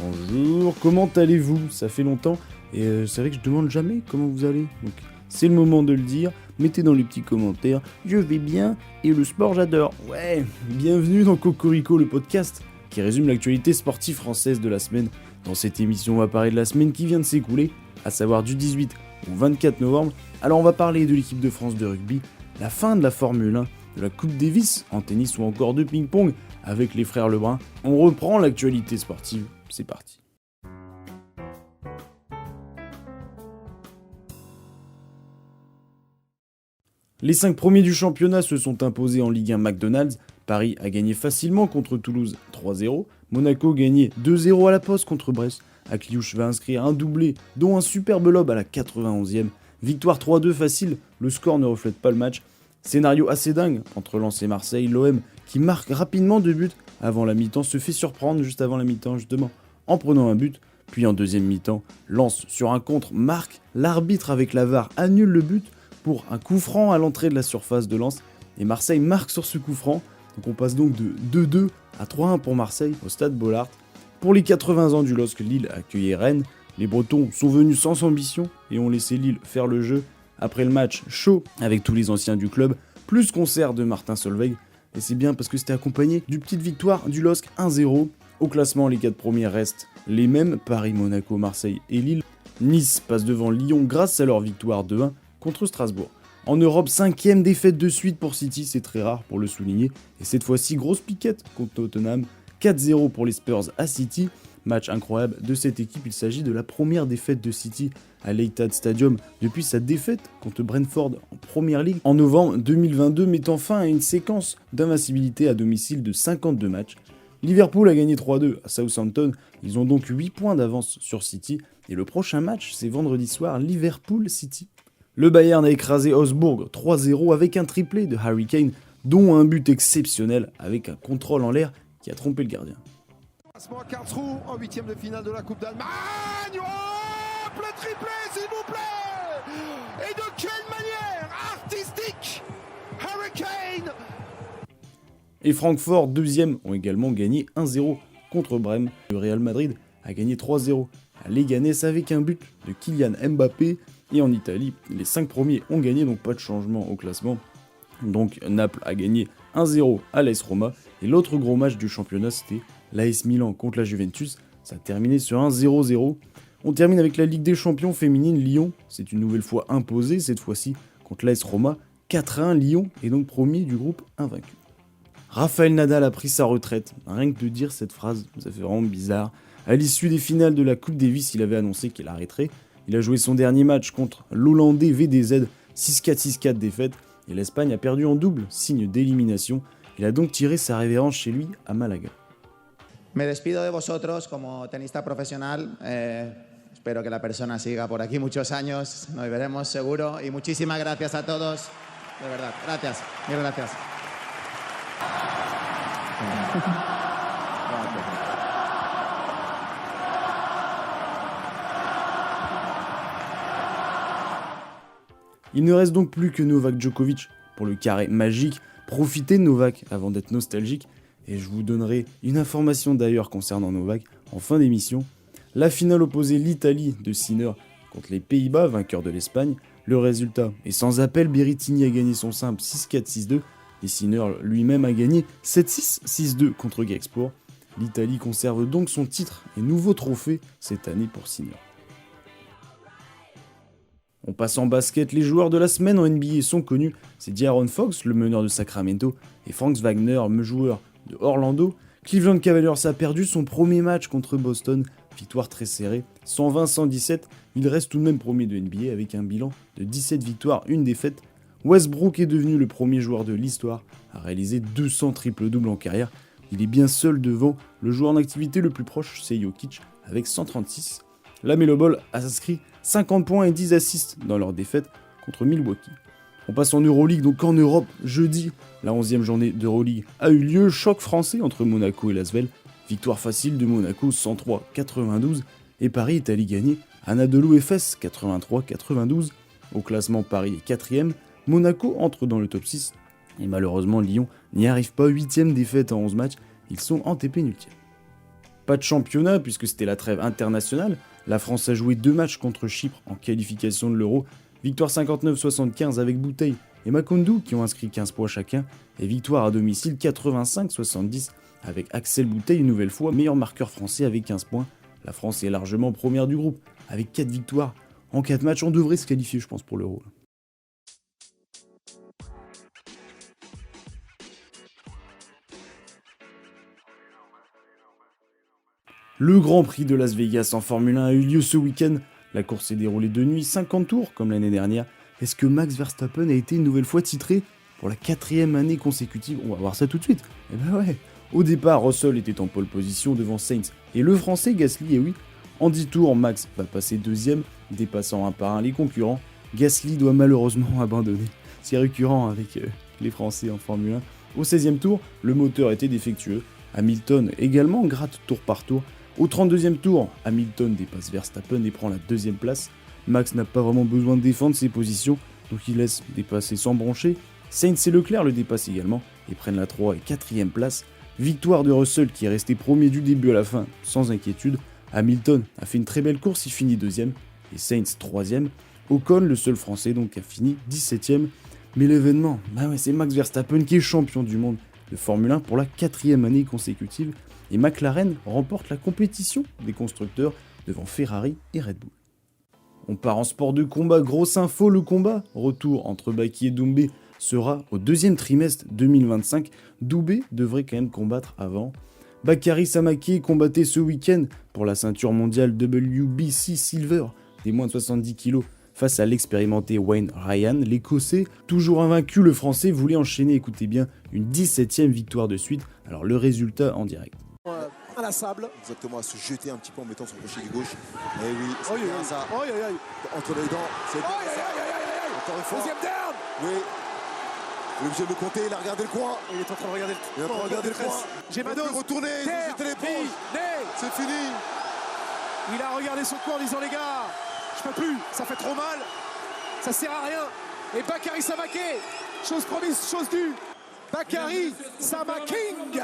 Bonjour, comment allez-vous? Ça fait longtemps et c'est vrai que je demande jamais comment vous allez. Donc c'est le moment de le dire, mettez dans les petits commentaires, je vais bien et le sport j'adore. Ouais, bienvenue dans Cocorico le podcast qui résume l'actualité sportive française de la semaine. Dans cette émission on va parler de la semaine qui vient de s'écouler, à savoir du 18 au 24 novembre. Alors on va parler de l'équipe de France de rugby, la fin de la Formule 1, de la Coupe Davis en tennis ou encore de ping-pong avec les frères Lebrun. On reprend l'actualité sportive, c'est parti. Les 5 premiers du championnat se sont imposés en Ligue 1 McDonald's. Paris a gagné facilement contre Toulouse 3-0. Monaco gagnait 2-0 à la Poste contre Brest. Akliouche va inscrire un doublé, dont un superbe lob à la 91e. Victoire 3-2 facile, le score ne reflète pas le match. Scénario assez dingue entre Lens et Marseille, l'OM qui marque rapidement 2 buts avant la mi-temps se fait surprendre juste avant la mi-temps justement en prenant un but. Puis en deuxième mi-temps, Lens sur un contre marque, l'arbitre avec la VAR annule le but pour un coup franc à l'entrée de la surface de Lens et Marseille marque sur ce coup franc. Donc on passe donc de 2-2 à 3-1 pour Marseille au stade Bollaert. Pour les 80 ans du LOSC, Lille accueillait Rennes. Les Bretons sont venus sans ambition et ont laissé Lille faire le jeu. Après le match chaud avec tous les anciens du club, plus concert de Martin Solveig. Et c'est bien parce que c'était accompagné d'une petite victoire du LOSC 1-0. Au classement, les 4 premiers restent les mêmes, Paris, Monaco, Marseille et Lille. Nice passe devant Lyon grâce à leur victoire 2-1 contre Strasbourg. En Europe, 5e défaite de suite pour City, c'est très rare pour le souligner. Et cette fois-ci, grosse piquette contre Tottenham. 4-0 pour les Spurs à City. Match incroyable de cette équipe, il s'agit de la première défaite de City à l'Etihad Stadium depuis sa défaite contre Brentford en Première Ligue en novembre 2022, mettant fin à une séquence d'invincibilité à domicile de 52 matchs. Liverpool a gagné 3-2 à Southampton, ils ont donc 8 points d'avance sur City et le prochain match c'est vendredi soir, Liverpool-City. Le Bayern a écrasé Augsbourg 3-0 avec un triplé de Harry Kane, dont un but exceptionnel avec un contrôle en l'air qui a trompé le gardien. À Karlsruhe en 8e de finale de la Coupe d'Allemagne. Oh, le triplé, s'il vous plaît. Et de quelle manière artistique, Harry Kane. Et Francfort, 2e, ont également gagné 1-0 contre Brême. Le Real Madrid a gagné 3-0 à Leganés avec un but de Kylian Mbappé. Et en Italie, les 5 premiers ont gagné, donc pas de changement au classement. Donc Naples a gagné 1-0 à l'AS Roma. Et l'autre gros match du championnat, c'était l'AS Milan contre la Juventus. Ça a terminé sur un 0-0. On termine avec la Ligue des Champions féminine. Lyon s'est une nouvelle fois imposé, cette fois-ci contre l'AS Roma. 4-1, Lyon est donc premier du groupe invaincu. Rafael Nadal a pris sa retraite. Rien que de dire cette phrase, ça fait vraiment bizarre. À l'issue des finales de la Coupe Davis, il avait annoncé qu'il arrêterait. Il a joué son dernier match contre l'Hollandais VDZ, 6-4, 6-4 défaite. Et l'Espagne a perdu en double, signe d'élimination. Il a donc tiré sa révérence chez lui à Malaga. Me despido de vosotros como tenista profesional. Espero que la persona siga por aquí muchos años. Nos veremos seguro. Y muchísimas gracias a todos. De verdad, gracias. Mil gracias. Il ne reste donc plus que Novak Djokovic pour le carré magique. Profitez de Novak avant d'être nostalgique. Et je vous donnerai une information d'ailleurs concernant Novak en fin d'émission. La finale opposait l'Italie de Sinner contre les Pays-Bas, vainqueur de l'Espagne. Le résultat est sans appel, Berrettini a gagné son simple 6-4, 6-2 et Sinner lui-même a gagné 7-6, 6-2 contre Gexpor. L'Italie conserve donc son titre et nouveau trophée cette année pour Sinner. On passe en basket, les joueurs de la semaine en NBA sont connus, c'est De'Aaron Fox, le meneur de Sacramento, et Franz Wagner, le joueur de Orlando. Cleveland Cavaliers a perdu son premier match contre Boston, victoire très serrée, 120-117, il reste tout de même premier de NBA avec un bilan de 17 victoires, 1 défaite. Westbrook est devenu le premier joueur de l'histoire à réaliser 200 triple-doubles en carrière, il est bien seul devant le joueur en activité le plus proche, c'est Jokic, avec 136. La Melo Ball a inscrit 50 points et 10 assists dans leur défaite contre Milwaukee. On passe en Euroleague, donc en Europe, jeudi, la 11e journée d'Euroleague a eu lieu, choc français entre Monaco et Lasvel, victoire facile de Monaco 103-92, et Paris est allé gagner Anadolu Efes 83-92. Au classement, Paris est 4e, Monaco entre dans le top 6, et malheureusement Lyon n'y arrive pas, 8e défaite en 11 matchs, ils sont en TP 8e. Pas de championnat puisque c'était la trêve internationale. La France a joué 2 matchs contre Chypre en qualification de l'Euro. Victoire 59-75 avec Bouteille et Makoundou qui ont inscrit 15 points chacun. Et victoire à domicile 85-70 avec Axel Bouteille une nouvelle fois, meilleur marqueur français avec 15 points. La France est largement première du groupe avec 4 victoires. En 4 matchs, on devrait se qualifier je pense pour l'Euro. Le Grand Prix de Las Vegas en Formule 1 a eu lieu ce week-end. La course s'est déroulée de nuit, 50 tours comme l'année dernière. Est-ce que Max Verstappen a été une nouvelle fois titré pour la 4e année consécutive? On va voir ça tout de suite. Eh ben ouais. Au départ, Russell était en pole position devant Sainz et le français Gasly, et oui. En 10 tours, Max va passer 2e, dépassant un par un les concurrents. Gasly doit malheureusement abandonner. C'est récurrent avec les Français en Formule 1. Au 16e tour, le moteur était défectueux. Hamilton également gratte tour par tour. Au 32e tour, Hamilton dépasse Verstappen et prend la 2e place. Max n'a pas vraiment besoin de défendre ses positions, donc il laisse dépasser sans broncher. Sainz et Leclerc le dépassent également et prennent la 3 et 4e place. Victoire de Russell qui est resté premier du début à la fin, sans inquiétude. Hamilton a fait une très belle course, il finit 2e et Sainz 3e. Ocon, le seul français donc, a fini 17e. Mais l'événement, c'est Max Verstappen qui est champion du monde de Formule 1 pour la 4e année consécutive. Et McLaren remporte la compétition des constructeurs devant Ferrari et Red Bull. On part en sport de combat, grosse info, le combat retour entre Baki et Doumbé sera au 2e trimestre 2025. Doumbé devrait quand même combattre avant. Bakary Samaké combattait ce week-end pour la ceinture mondiale WBC Silver des moins de 70 kg face à l'expérimenté Wayne Ryan. L'Écossais, toujours invaincu, le Français voulait enchaîner, écoutez bien, une 17e victoire de suite. Alors le résultat en direct. Inlassable. Exactement, à se jeter un petit peu en mettant son crochet du gauche. Et oui, c'est bien ça. Entre les dents, c'est bien ça. Encore une fois. Deuxième down. Oui. Il est obligé de le compter, il a regardé le coin. Il est en train de regarder Il est en train de regarder le coin. J'ai ma dose. Retourner, jeter l'éponge. C'est fini. Il a regardé son coin en disant les gars, je peux plus, ça fait trop mal. Ça sert à rien. Et Bakary Samaké, chose promise, chose due. Bakary Samaking.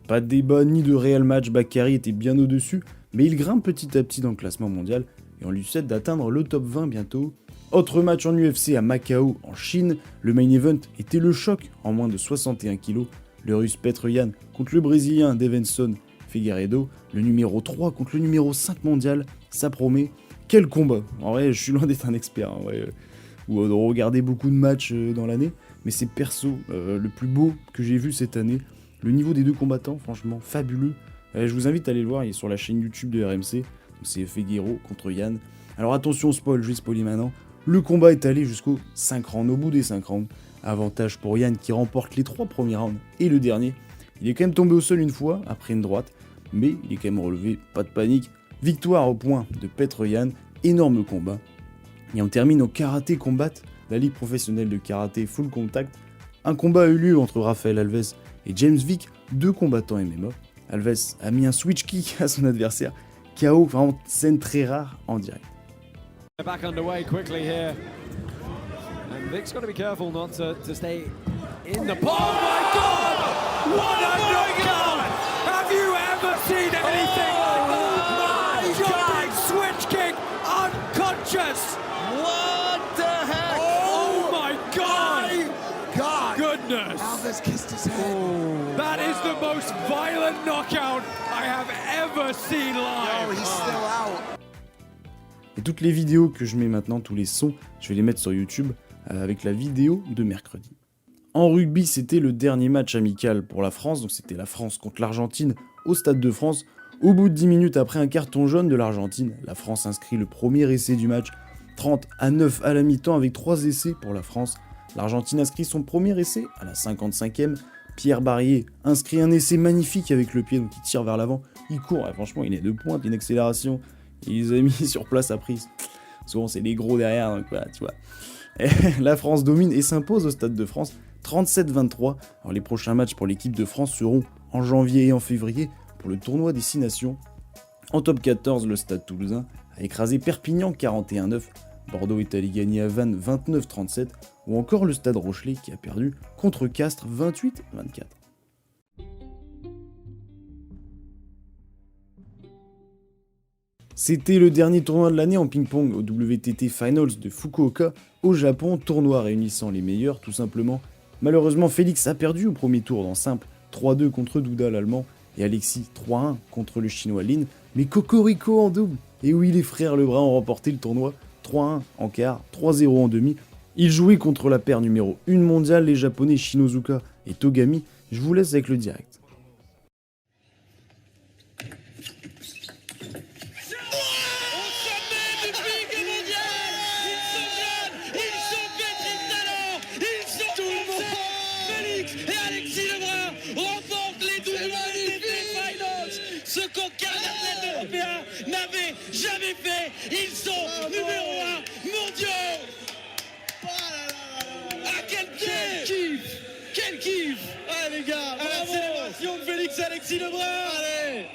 Pas de débat ni de réel match, Bakary était bien au-dessus, mais il grimpe petit à petit dans le classement mondial et on lui souhaite d'atteindre le top 20 bientôt. Autre match en UFC à Macao, en Chine, le main event était le choc en moins de 61 kg. Le russe Petr Yan contre le brésilien Devenson Figueiredo, le numéro 3 contre le numéro 5 mondial, ça promet. Quel combat! En vrai, je suis loin d'être un expert, en vrai, ou de regarder beaucoup de matchs dans l'année, mais c'est perso le plus beau que j'ai vu cette année. Le niveau des deux combattants, franchement, fabuleux. Je vous invite à aller le voir, il est sur la chaîne YouTube de RMC. C'est Figueiredo contre Yann. Alors attention spoil, je vais spoiler maintenant. Le combat est allé jusqu'aux 5 rounds, au bout des 5 rounds. Avantage pour Yann qui remporte les 3 premiers rounds et le dernier. Il est quand même tombé au sol une fois, après une droite, mais il est quand même relevé, pas de panique. Victoire au point de Petr Yan, énorme combat. Et on termine au Karaté Combat, la ligue professionnelle de karaté full contact. Un combat a eu lieu entre Rafael Alves et James Vick, 2 combattants MMA. Alves a mis un switch kick à son adversaire. KO, vraiment scène très rare en direct. Back underway quickly here. And Vic's got to be careful not to stay in the... Oh my God! What a knockout! Have you ever seen anything? My God! Switch kick, unconscious! What the heck? Oh my God! Goodness! Alves kissed his head. That is the most violent knockout I have ever seen live. Oh, he's still out. Et toutes les vidéos que je mets maintenant, tous les sons, je vais les mettre sur YouTube avec la vidéo de mercredi. En rugby, c'était le dernier match amical pour la France, donc c'était la France contre l'Argentine au Stade de France. Au bout de 10 minutes après un carton jaune de l'Argentine, la France inscrit le premier essai du match, 30-9 à la mi-temps avec 3 essais pour la France. L'Argentine inscrit son premier essai à la 55e. Pierre Barrier inscrit un essai magnifique avec le pied, donc il tire vers l'avant, il court, et franchement il est de pointe, une accélération. Il les a mis sur place à prise. Souvent c'est les gros derrière, donc voilà, tu vois. Et la France domine et s'impose au Stade de France 37-23. Alors les prochains matchs pour l'équipe de France seront en janvier et en février pour le tournoi des 6 nations. En top 14, le Stade Toulousain a écrasé Perpignan 41-9. Bordeaux est allé gagner à Vannes 29-37. Ou encore le Stade Rochelet qui a perdu contre Castres 28-24. C'était le dernier tournoi de l'année en ping-pong au WTT Finals de Fukuoka, au Japon, tournoi réunissant les meilleurs tout simplement. Malheureusement, Félix a perdu au premier tour dans simple, 3-2 contre Douda l'allemand, et Alexis 3-1 contre le chinois Lin, mais Cocorico en double. Et oui, les frères Lebrun ont remporté le tournoi, 3-1 en quart, 3-0 en demi. Ils jouaient contre la paire numéro 1 mondiale, les japonais Shinozuka et Togami. Je vous laisse avec le direct. Ce qu'aucun athlète européen n'avait jamais fait. Ils sont numéro 1 mondiaux. Ah, quel kiff! Quel kiff! Allez les gars, à la célébration de Félix Alexis Lebrun. Allez,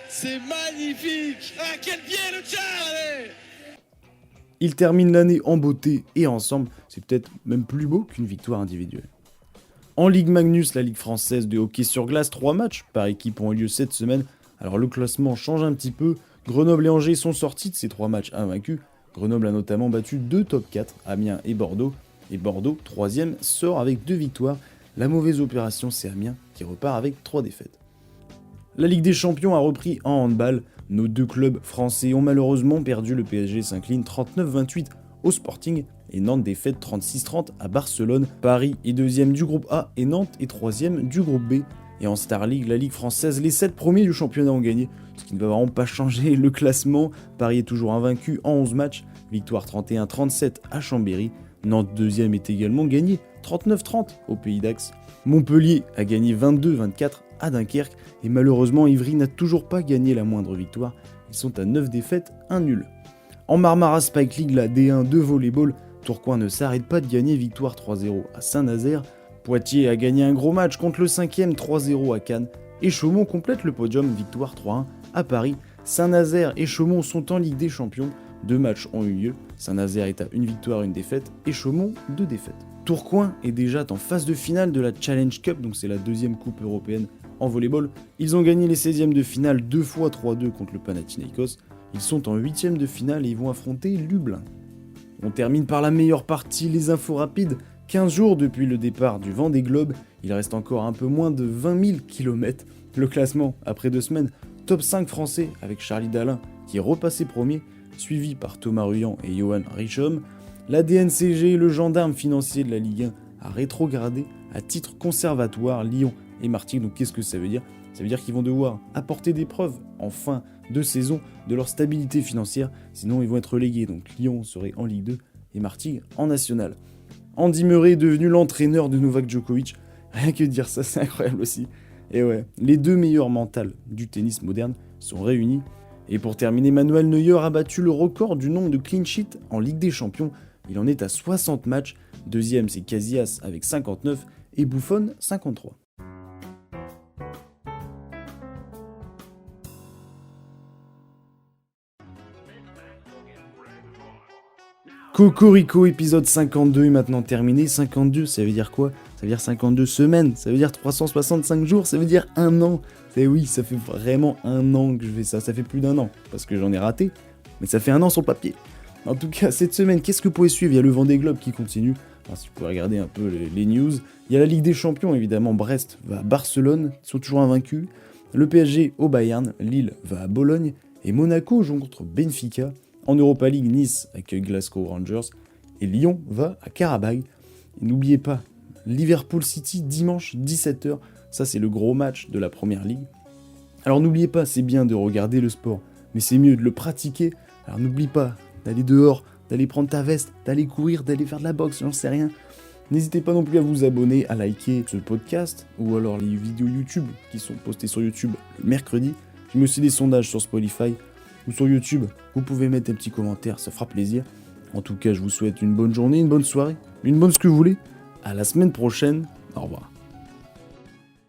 c'est magnifique. Ah, quel pied le tchar! Allez. Ils terminent l'année en beauté et ensemble, c'est peut-être même plus beau qu'une victoire individuelle. En Ligue Magnus, la Ligue française de hockey sur glace, 3 matchs par équipe ont eu lieu cette semaine. Alors le classement change un petit peu, Grenoble et Angers sont sortis de ces 3 matchs invaincus. Grenoble a notamment battu 2 top 4, Amiens et Bordeaux 3ème, sort avec 2 victoires. La mauvaise opération, c'est Amiens qui repart avec 3 défaites. La Ligue des Champions a repris en handball. Nos 2 clubs français ont malheureusement perdu. Le PSG s'incline 39-28 au Sporting et Nantes défaite 36-30 à Barcelone. Paris est 2ème du groupe A et Nantes est 3ème du groupe B. Et en Star League, la Ligue française, les 7 premiers du championnat ont gagné, ce qui ne va vraiment pas changer le classement. Paris est toujours invaincu en 11 matchs, victoire 31-37 à Chambéry. Nantes 2ème est également gagné 39-30 au Pays d'Aix. Montpellier a gagné 22-24 à Dunkerque et malheureusement Ivry n'a toujours pas gagné la moindre victoire. Ils sont à 9 défaites, 1 nul. En Marmara Spike League, la D1 de volleyball, Tourcoing ne s'arrête pas de gagner, victoire 3-0 à Saint-Nazaire. Poitiers a gagné un gros match contre le 5ème 3-0 à Cannes et Chaumont complète le podium, victoire 3-1 à Paris. Saint-Nazaire et Chaumont sont en Ligue des Champions, 2 matchs ont eu lieu, Saint-Nazaire est à 1 victoire, 1 défaite et Chaumont 2 défaites. Tourcoing est déjà en phase de finale de la Challenge Cup, donc c'est la 2ème coupe européenne en volleyball. Ils ont gagné les 16e de finale 2 fois 3-2 contre le Panathinaikos, ils sont en 8e de finale et ils vont affronter Lublin. On termine par la meilleure partie, les infos rapides. 15 jours depuis le départ du Vendée Globe, il reste encore un peu moins de 20 000 km. Le classement, après 2 semaines, top 5 français avec Charlie Dalin qui est repassé premier, suivi par Thomas Ruyant et Johan Richomme. La DNCG, le gendarme financier de la Ligue 1, a rétrogradé à titre conservatoire Lyon et Martigues. Donc qu'est-ce que ça veut dire ? Ça veut dire qu'ils vont devoir apporter des preuves en fin de saison de leur stabilité financière, sinon ils vont être relégués. Donc Lyon serait en Ligue 2 et Martigues en National. Andy Murray est devenu l'entraîneur de Novak Djokovic. Rien que dire ça, c'est incroyable aussi. Et ouais, les 2 meilleurs mentales du tennis moderne sont réunis. Et pour terminer, Manuel Neuer a battu le record du nombre de clean sheets en Ligue des Champions. Il en est à 60 matchs. 2ème, c'est Casillas avec 59 et Buffon 53. Cocorico, épisode 52 est maintenant terminé. 52, ça veut dire quoi ? Ça veut dire 52 semaines, ça veut dire 365 jours, ça veut dire 1 an. Et oui, ça fait vraiment 1 an que je fais ça. Ça fait plus d'1 an, parce que j'en ai raté, mais ça fait 1 an sur le papier. En tout cas, cette semaine, qu'est-ce que vous pouvez suivre ? Il y a le Vendée Globe qui continue. Alors, si vous pouvez regarder un peu les news. Il y a la Ligue des Champions, évidemment. Brest va à Barcelone, ils sont toujours invaincus. Le PSG au Bayern, Lille va à Bologne. Et Monaco joue contre Benfica. En Europa League, Nice accueille Glasgow Rangers. Et Lyon va à Karabag. Et n'oubliez pas, Liverpool City, dimanche 17h. Ça, c'est le gros match de la Première Ligue. Alors n'oubliez pas, c'est bien de regarder le sport, mais c'est mieux de le pratiquer. Alors n'oublie pas d'aller dehors, d'aller prendre ta veste, d'aller courir, d'aller faire de la boxe, j'en sais rien. N'hésitez pas non plus à vous abonner, à liker ce podcast, ou alors les vidéos YouTube qui sont postées sur YouTube le mercredi. J'ai mis aussi des sondages sur Spotify ou sur YouTube. Vous pouvez mettre un petit commentaire, ça fera plaisir. En tout cas, je vous souhaite une bonne journée, une bonne soirée, une bonne ce que vous voulez. À la semaine prochaine, au revoir.